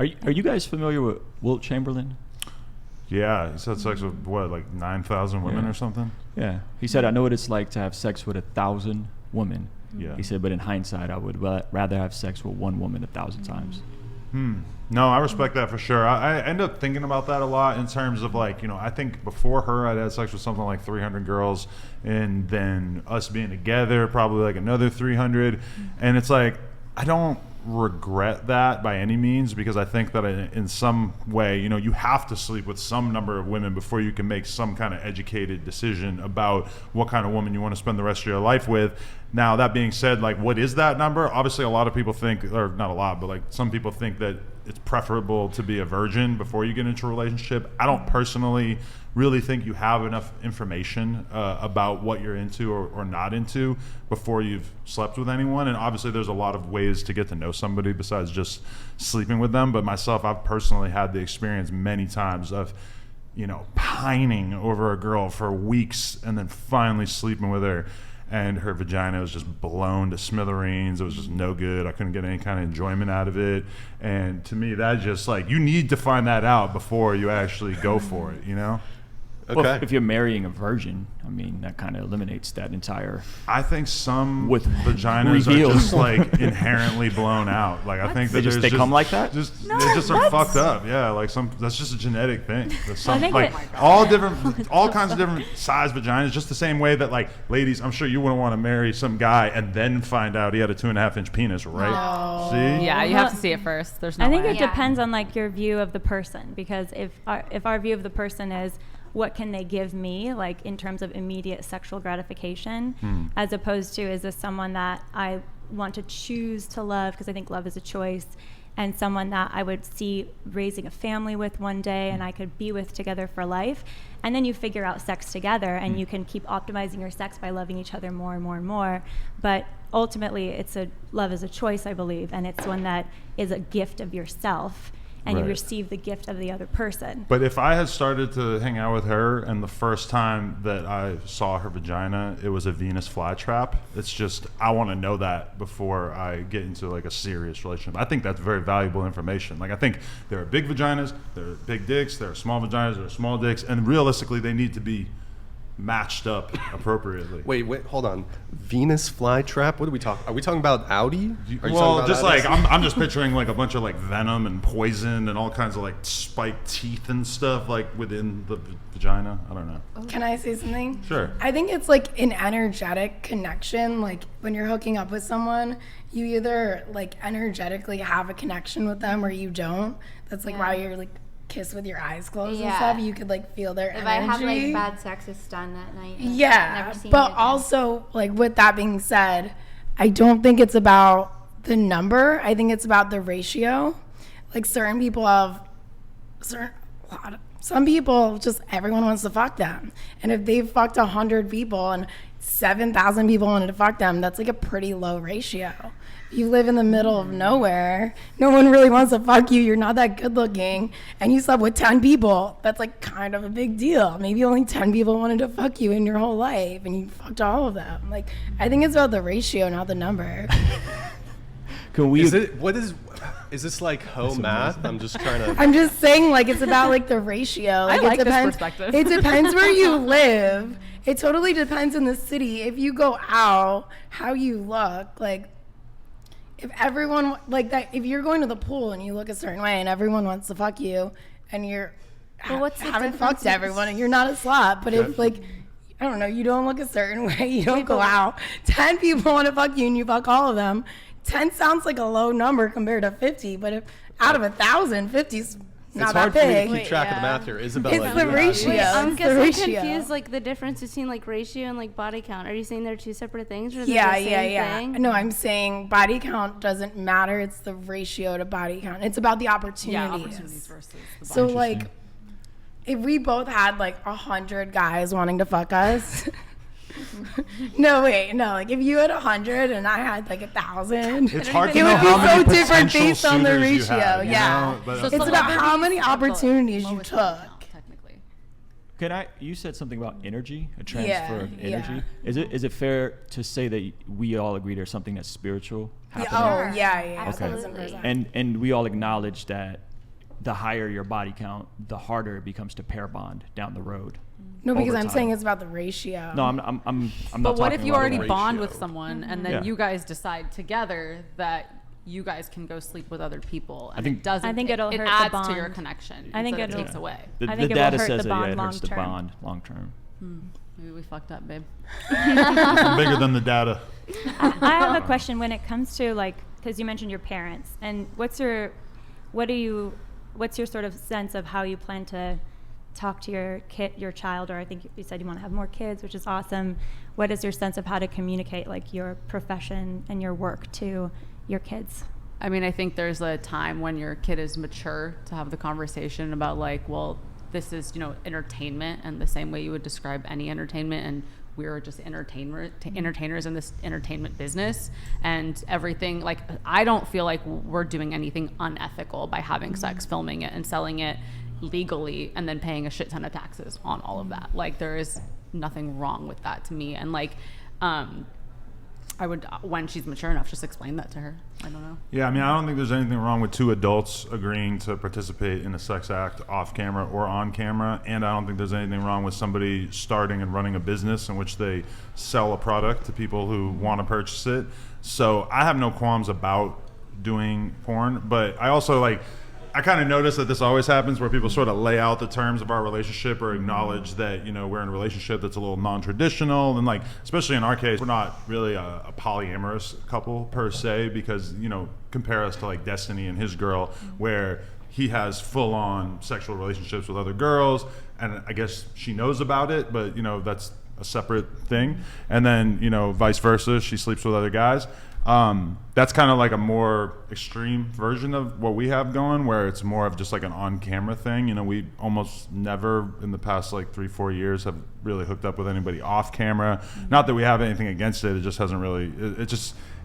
Are you guys familiar with Wilt Chamberlain? Yeah, he's had sex with what, like 9,000 women or something? Yeah. He said, I know what it's like to have sex with 1,000 women. Yeah. He said, but in hindsight, I would rather have sex with one woman 1,000 times. No, I respect that for sure. I end up thinking about that a lot in terms of like, I think before her, I'd had sex with something like 300 girls, and then us being together, probably like another 300. And it's like, I don't regret that by any means, because I think that in some way, you have to sleep with some number of women before you can make some kind of educated decision about what kind of woman you want to spend the rest of your life with. Now, that being said, like, what is that number? Obviously, a lot of people think, or not a lot, but like some people think that it's preferable to be a virgin before you get into a relationship. I don't personally really think you have enough information about what you're into or not into before you've slept with anyone. And obviously there's a lot of ways to get to know somebody besides just sleeping with them. But myself, I've personally had the experience many times of, pining over a girl for weeks and then finally sleeping with her. And her vagina was just blown to smithereens. It was just no good. I couldn't get any kind of enjoyment out of it. And to me, that just like, you need to find that out before you actually go for it, Okay. Well, if you're marrying a virgin, I mean, that kind of eliminates that entire. I think some with vaginas reveal. are just like inherently blown out. Like I think that they come like that. They just are fucked up. Yeah, like that's just a genetic thing. All kinds of different size vaginas. Just the same way that like ladies, I'm sure you wouldn't want to marry some guy and then find out he had a 2.5-inch penis, right? No. See? Yeah, you have to see it first. There's no I think way. it depends on like your view of the person, because if our view of the person is what can they give me, like in terms of immediate sexual gratification, as opposed to is this someone that I want to choose to love, because I think love is a choice, and someone that I would see raising a family with one day and I could be with together for life. And then you figure out sex together and you can keep optimizing your sex by loving each other more and more and more. But ultimately love is a choice, I believe, and it's one that is a gift of yourself. And you receive the gift of the other person. But if I had started to hang out with her and the first time that I saw her vagina, it was a Venus flytrap, it's just, I want to know that before I get into like a serious relationship. I think that's very valuable information. Like I think there are big vaginas, there are big dicks, there are small vaginas, there are small dicks, and realistically they need to be matched up appropriately. Wait, hold on. Venus flytrap? What are we talking? Are we talking about Audi? Well, just like I'm just picturing like a bunch of like venom and poison and all kinds of like spiked teeth and stuff like within the vagina. I don't know. Can I say something? Sure. I think it's like an energetic connection. Like when you're hooking up with someone, you either like energetically have a connection with them or you don't. That's like why you're like kiss with your eyes closed and stuff. You could like feel their energy. If I have like bad sex, it's done that night. Yeah, but also like with that being said, I don't think it's about the number. I think it's about the ratio. Like certain people have some people just everyone wants to fuck them, and if they've fucked 100 people and 7,000 people wanted to fuck them, that's like a pretty low ratio. You live in the middle of nowhere. No one really wants to fuck you. You're not that good looking. And you slept with 10 people. That's like kind of a big deal. Maybe only 10 people wanted to fuck you in your whole life and you fucked all of them. Like, I think it's about the ratio, not the number. Is this like home math? I'm just trying to. I'm just saying, like, it's about like the ratio. I like it this depends, perspective. It depends where you live. It totally depends in the city. If you go out, how you look, like, if everyone like that, if you're going to the pool and you look a certain way and everyone wants to fuck you and you're haven't fucked everyone and you're not a slut, but if like, I don't know, you don't look a certain way, you don't go out, 10 people want to fuck you and you fuck all of them, 10 sounds like a low number compared to 50, but if out of 1,000, 50's not that big. It's hard for me to keep track of the math here. Isabella, it's the ratio. I'm It's the ratio. confused, like the difference between like ratio and like body count. Are you saying they're two separate things, or Yeah. the same thing? No, I'm saying body count doesn't matter. It's the ratio to body count. It's about the opportunities. Yeah, opportunities versus the So like, if we both had like 100 guys wanting to fuck us. No, like if you had 100 and I had like 1,000, it's hard to it know would be how many so different potential based on the suitors you ratio. have, you Yeah, know? But So it's about how many celebrities at the opportunities you lowest took. count, technically. You said something about energy, a transfer of energy. Yeah. Is it fair to say that we all agree there's something that's spiritual happening? Oh, yeah. Okay. 1,000%. And we all acknowledge that the higher your body count, the harder it becomes to pair bond down the road. No, because over I'm time. saying it's about the ratio. No, I'm not But what if talking you about already the bond ratio. with someone and then Yeah. you guys decide together that you guys can go sleep with other people? And I think- it doesn't. I think it'll it hurt the adds to your bond. connection. I think instead of it'll- takes away. The, I the think it will data hurt says the that bond it hurts the long-term. bond long term. Maybe we fucked up, babe. Bigger than the data. I have a question when it comes to like, because you mentioned your parents, and what's your sort of sense of how you plan to talk to your child, or I think you said you want to have more kids, which is awesome. What is your sense of how to communicate like your profession and your work to your kids? I mean, I think there's a time when your kid is mature to have the conversation about like, well, this is, entertainment, and the same way you would describe any entertainment, and we're just entertainers in this entertainment business, and everything. Like, I don't feel like we're doing anything unethical by having sex, filming it, and selling it legally, and then paying a shit ton of taxes on all of that. Like, there is nothing wrong with that to me, and like, I would, when she's mature enough, just explain that to her. I don't know. Yeah, I mean, I don't think there's anything wrong with two adults agreeing to participate in a sex act off camera or on camera, and I don't think there's anything wrong with somebody starting and running a business in which they sell a product to people who want to purchase it. So I have no qualms about doing porn, but I also I kind of notice that this always happens where people sort of lay out the terms of our relationship or acknowledge that, we're in a relationship that's a little non-traditional. And especially in our case, we're not really a polyamorous couple per se, because, compare us to Destiny and his girl, where he has full-on sexual relationships with other girls. And I guess she knows about it, but, that's a separate thing. And then, vice versa, she sleeps with other guys. That's kind of like a more extreme version of what we have going, where it's more of just like an on-camera thing. We almost never in the past 3-4 years have really hooked up with anybody off camera. Not that we have anything against it. It just hasn't really,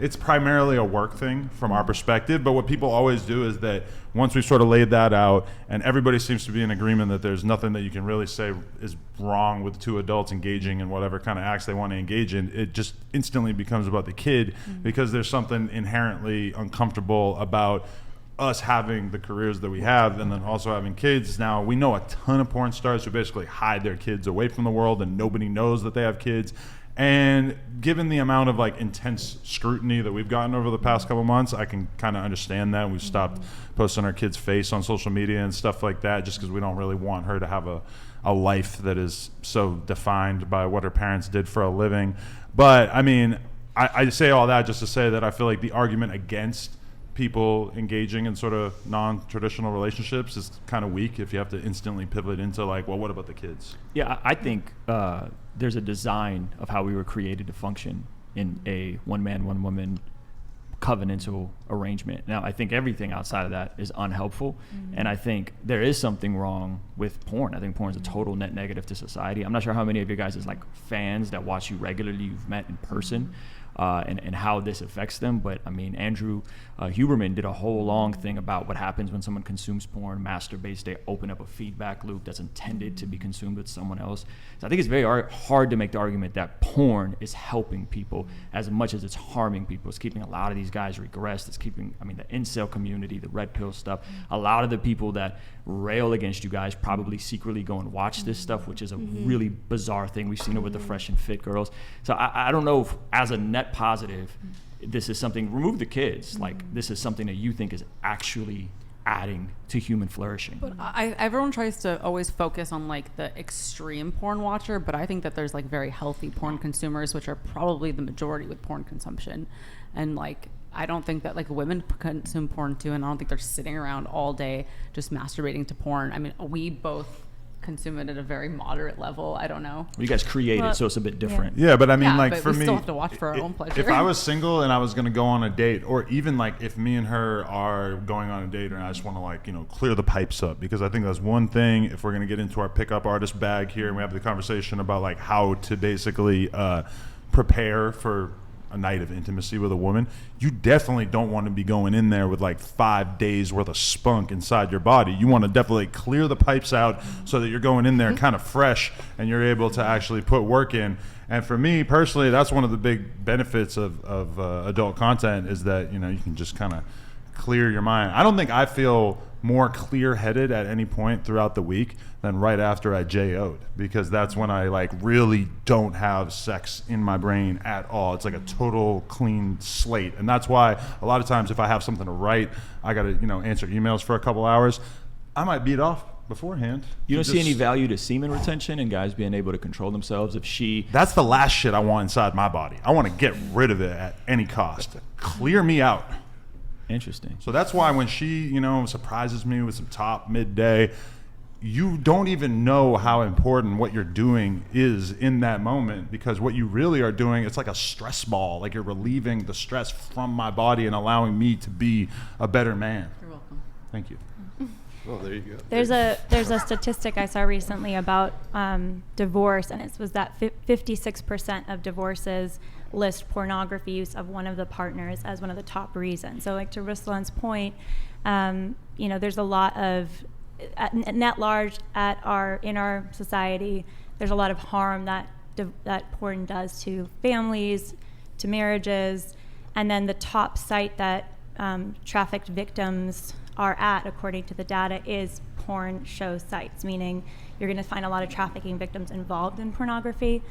it's primarily a work thing from our perspective. But what people always do is that once we've sort of laid that out and everybody seems to be in agreement that there's nothing that you can really say is wrong with two adults engaging in whatever kind of acts they want to engage in, it just instantly becomes about the kid, because there's something inherently uncomfortable about us having the careers that we have and then also having kids. Now, we know a ton of porn stars who basically hide their kids away from the world and nobody knows that they have kids. And given the amount of intense scrutiny that we've gotten over the past couple months, I can kind of understand that. We've stopped posting our kid's face on social media and stuff like that, just because we don't really want her to have a life that is so defined by what her parents did for a living. But I mean, I say all that just to say that I feel like the argument against people engaging in sort of non-traditional relationships is kind of weak if you have to instantly pivot into well, what about the kids? Yeah, I think there's a design of how we were created to function in a one man, one woman covenantal arrangement. Now, I think everything outside of that is unhelpful, and I think there is something wrong with porn. I think porn is a total net negative to society. I'm not sure how many of you guys is fans that watch you regularly, you've met in person, and how this affects them. But I mean, Andrew Huberman did a whole long thing about what happens when someone consumes porn, masturbates. They open up a feedback loop that's intended to be consumed with someone else. So I think it's very hard to make the argument that porn is helping people as much as it's harming people. It's keeping a lot of these guys regressed. It's keeping, the incel community, the red pill stuff. A lot of the people that rail against you guys probably secretly go and watch this stuff, which is a really bizarre thing. We've seen it with the Fresh and Fit girls. So I don't know if, as a net positive, this is something, remove the kids, this is something that you think is actually adding to human flourishing. But everyone tries to always focus on the extreme porn watcher, but I think that there's very healthy porn consumers, which are probably the majority with porn consumption. And I don't think that women consume porn too, and I don't think they're sitting around all day just masturbating to porn. I mean, we both consume it at a very moderate level. I don't know. You guys created, so it's a bit different. Yeah, but I mean, but for we me, still have to watch for our own pleasure. If I was single and I was going to go on a date, or even if me and her are going on a date and I just want to clear the pipes up, because I think that's one thing. If we're going to get into our pickup artist bag here and we have the conversation about how to basically prepare for a night of intimacy with a woman, you definitely don't want to be going in there with 5 days worth of spunk inside your body. You want to definitely clear the pipes out so that you're going in there kind of fresh and you're able to actually put work in. And for me personally, that's one of the big benefits of adult content, is that you can just kind of clear your mind. I don't think I feel more clear-headed at any point throughout the week than right after I JO'd, because that's when I like really don't have sex in my brain at all. It's like a total clean slate. And that's why a lot of times if I have something to write, I got to, answer emails for a couple hours. I might beat off beforehand. You don't see any value to semen retention and guys being able to control themselves That's the last shit I want inside my body. I want to get rid of it at any cost. Clear me out. Interesting. So that's why when she, surprises me with some top midday, you don't even know how important what you're doing is in that moment, because what you really are doing, it's like a stress ball. Like you're relieving the stress from my body and allowing me to be a better man. You're welcome. Thank you. Oh, there you go. There's a statistic I saw recently about divorce, and it was that 56% of divorces list pornography use of one of the partners as one of the top reasons. So, like to Ruslan's point, there's a lot of net large in our society. There's a lot of harm that porn does to families, to marriages, and then the top site that trafficked victims are at, according to the data, is porn show sites, meaning you're going to find a lot of trafficking victims involved in pornography.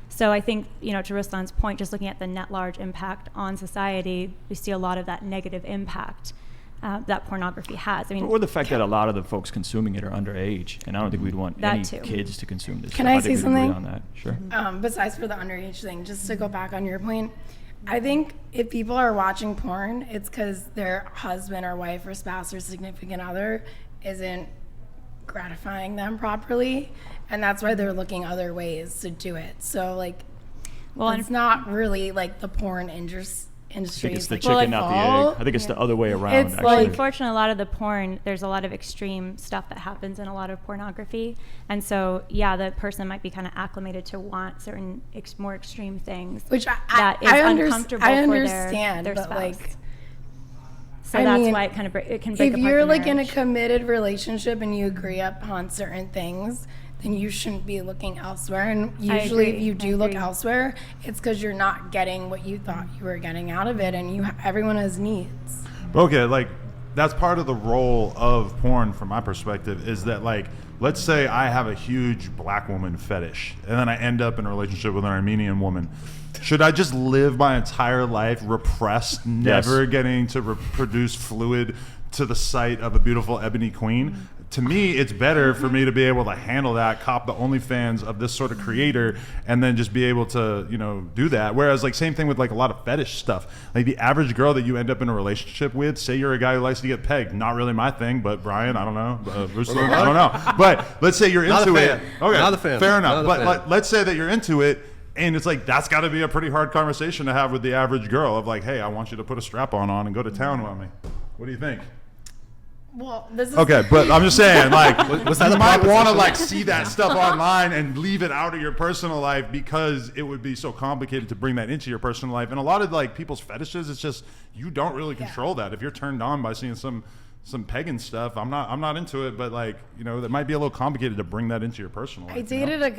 So I think, to Ruslan's point, just looking at the net large impact on society, we see a lot of that negative impact that pornography has. I mean, or the fact that a lot of the folks consuming it are underage, and I don't think we'd want That any too. kids to consume this. Can stuff. I think say we'd agree something? on that. Sure. Besides for the underage thing, just to go back on your point, I think if people are watching porn, it's because their husband or wife or spouse or significant other isn't gratifying them properly, and that's why they're looking other ways to do it. So it's not really like the porn industry. I think it's the like, chicken, not the fault. egg. I think it's the other way around. It's actually. well, unfortunately, a lot of the porn, there's a lot of extreme stuff that happens in a lot of pornography. And so, the person might be kind of acclimated to want certain more extreme things. Which that is I uncomfortable understand, for their but spouse. So I that's mean, why it kind of it can break if apart you're the like in a marriage. committed relationship and you agree upon certain things, then you shouldn't be looking elsewhere. And usually if you do look elsewhere, it's because you're not getting what you thought you were getting out of it, and everyone has needs. Okay, that's part of the role of porn from my perspective, is that let's say I have a huge black woman fetish and then I end up in a relationship with an Armenian woman. Should I just live my entire life repressed, never getting to produce fluid to the sight of a beautiful ebony queen? To me, it's better for me to be able to handle that, cop the OnlyFans of this sort of creator, and then just be able to, do that. Whereas, same thing with a lot of fetish stuff. The average girl that you end up in a relationship with, say you're a guy who likes to get pegged. Not really my thing, but Brian, I don't know. Ruslan, I don't know. But let's say you're into it. Okay, Not a fan. Fair enough. Not a fan. But let's say that you're into it, and it's that's got to be a pretty hard conversation to have with the average girl of hey, I want you to put a strap-on and go to town with me. What do you think? Well, this is Okay, but I'm just saying, was that you a might want to proposition? see that stuff online and leave it out of your personal life, because it would be so complicated to bring that into your personal life. And a lot of people's fetishes, it's just you don't really control that. If you're turned on by seeing some pagan stuff, I'm not into it. But that might be a little complicated to bring that into your personal life. I dated a guy